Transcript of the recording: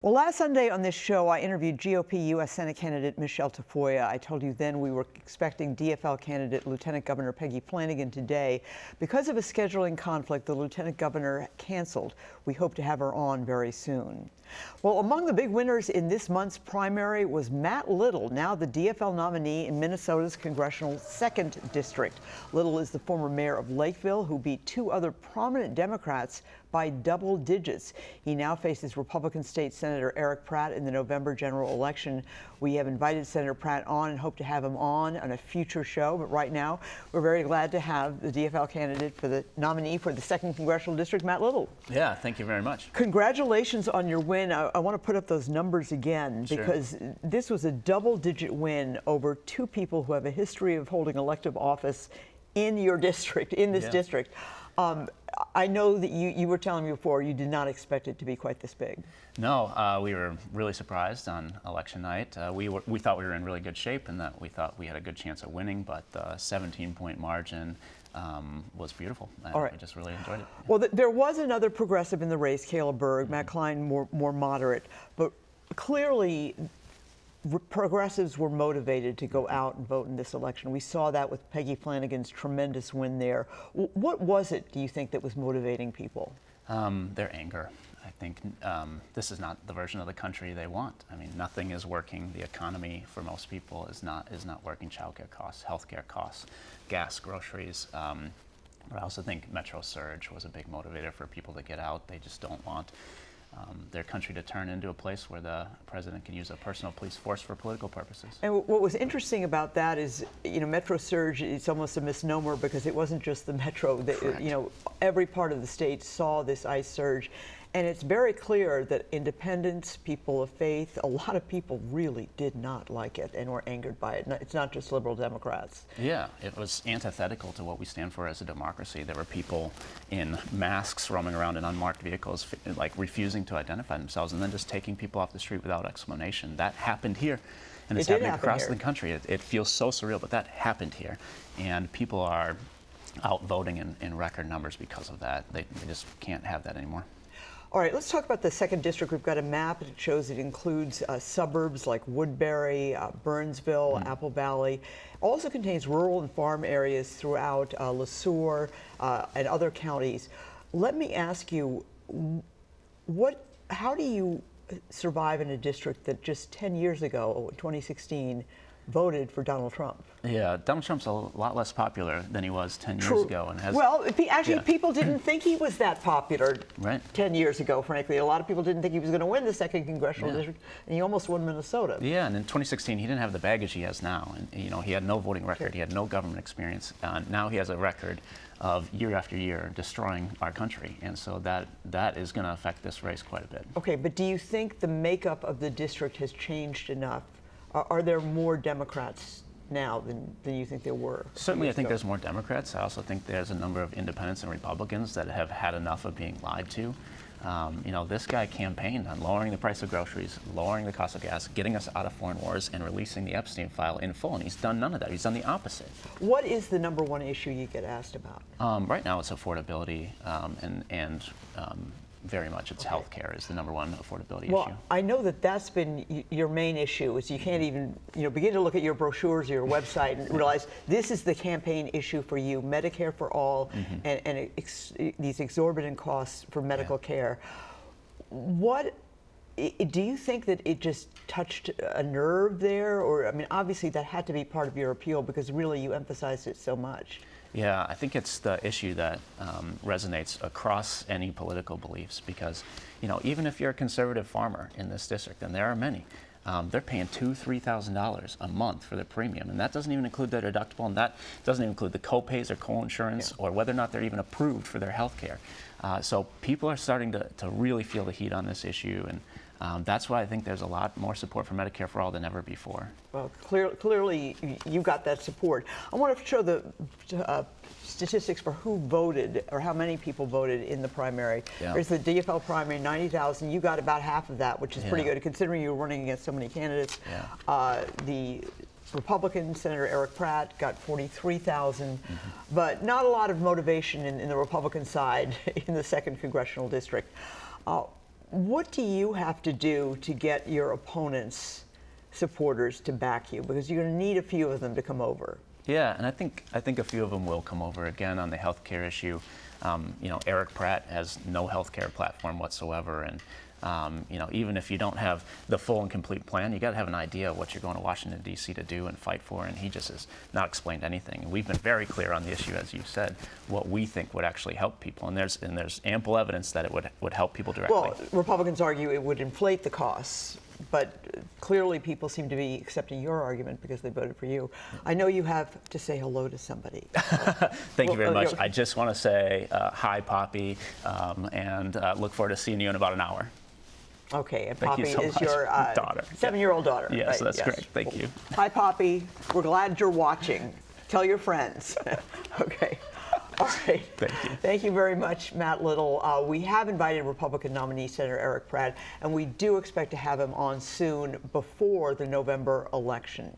Well, last Sunday on this show, I interviewed GOP U.S. Senate candidate Michelle Tafoya. I told you then we were expecting DFL candidate Lieutenant Governor Peggy Flanagan today. Because of a scheduling conflict, the Lieutenant Governor canceled. We hope to have her on very soon. Well, among the big winners in this month's primary was Matt Little, now the DFL nominee in Minnesota's Congressional 2nd District. Little is the former mayor of Lakeville who beat two other prominent Democrats by double digits. He now faces Republican State Senator Pratt in the November general election. We have invited Senator Pratt on and hope to have him on a future show. But right now, we're very glad to have the DFL candidate for the nominee for the 2nd Congressional District, Matt Little. Yeah, thank you very much. Congratulations on your win. I want to put up those numbers again because this was a double-digit win over two people who have a history of holding elective office in your district, in this district. I know that you were telling me before you did not expect it to be quite this big. No, we were really surprised on election night. We thought we were in really good shape and that we thought we had a good chance of winning, but the 17-point margin was beautiful. All right. We just really enjoyed it. Yeah. Well, there was another progressive in the race, Caleb Berg, Matt Klein more moderate, but clearly progressives were motivated to go out and vote in this election. We saw that with Peggy Flanagan's tremendous win there. What was it, do you think, that was motivating people? Their anger. I think this is not the version of the country they want. I mean, nothing is working. The economy for most people is not working. Childcare costs, healthcare costs, gas, groceries. But I also think Metro Surge was a big motivator for people to get out. They just don't want their country to turn into a place where the president can use a personal police force for political purposes. And what was interesting about that is, Metro Surge, it's almost a misnomer because it wasn't just the Metro. Every part of the state saw this ICE surge. And it's very clear that independents, people of faith, a lot of people really did not like it and were angered by it. It's not just liberal Democrats. Yeah, it was antithetical to what we stand for as a democracy. There were people in masks roaming around in unmarked vehicles, like refusing to identify themselves and then just taking people off the street without explanation. That happened here, and it's happening across the country. It feels so surreal, but that happened here. And people are out voting in record numbers because of that. They just can't have that anymore. All right, let's talk about the 2nd District. We've got a map that shows it includes suburbs like Woodbury, Burnsville, Apple Valley. Also contains rural and farm areas throughout Le Sueur and other counties. Let me ask you, how do you survive in a district that just 10 years ago, 2016, voted for Donald Trump? Yeah, Donald Trump's a lot less popular than he was 10 years ago. And has, well, actually, people didn't think he was that popular 10 years ago, frankly. A lot of people didn't think he was going to win the 2nd Congressional District, and he almost won Minnesota. Yeah, and in 2016, he didn't have the baggage he has now. And, he had no voting record. He had no government experience. Now he has a record of year after year destroying our country. And so that is going to affect this race quite a bit. Okay, but do you think the makeup of the district has changed enough? Are there more Democrats now than you think there were? Certainly, I think there's more Democrats. I also think there's a number of independents and Republicans that have had enough of being lied to. This guy campaigned on lowering the price of groceries, lowering the cost of gas, getting us out of foreign wars, and releasing the Epstein file in full. And he's done none of that. He's done the opposite. What is the #1 issue you get asked about? Right now, it's affordability and very much it's health care is the #1 affordability issue. Well, I know that's been your main issue, is you can't even begin to look at your brochures or your website and realize this is the campaign issue for you, Medicare for all, and these exorbitant costs for medical care. What do you think that it just touched a nerve there? Or, I mean, obviously that had to be part of your appeal because really you emphasized it so much. Yeah, I think it's the issue that resonates across any political beliefs because, even if you're a conservative farmer in this district, and there are many, they're paying $2,000, $3,000 a month for their premium, and that doesn't even include their deductible, and that doesn't even include the co-pays or co-insurance or whether or not they're even approved for their health care. So people are starting to really feel the heat on this issue, and that's why I think there's a lot more support for Medicare for all than ever before. Well, clearly you got that support. I want to show the statistics for who voted or how many people voted in the primary. There's the DFL primary, 90,000. You got about half of that, which is pretty good considering you were running against so many candidates. The Republican Senator Pratt got 43,000, but not a lot of motivation in the Republican side in the 2nd Congressional District. What do you have to do to get your opponent's supporters to back you? Because you're going to need a few of them to come over. Yeah, and I think a few of them will come over. Again, on the healthcare issue, Eric Pratt has no healthcare platform whatsoever, and even if you don't have the full and complete plan, you got to have an idea of what you're going to Washington D.C. to do and fight for. And he just has not explained anything. And we've been very clear on the issue, as you said, what we think would actually help people. And there's ample evidence that it would help people directly. Well, Republicans argue it would inflate the costs, but clearly people seem to be accepting your argument because they voted for you. I know you have to say hello to somebody. Thank you very much. I just want to say hi, Poppy, and look forward to seeing you in about an hour. Okay, and Thank Poppy you so is much. your daughter. 7-year-old daughter. Yes, right? that's correct. Thank you. Hi, Poppy. We're glad you're watching. Tell your friends. Okay. All right. Thank you. Thank you very much, Matt Little. We have invited Republican nominee Senator Eric Pratt, and we do expect to have him on soon before the November election.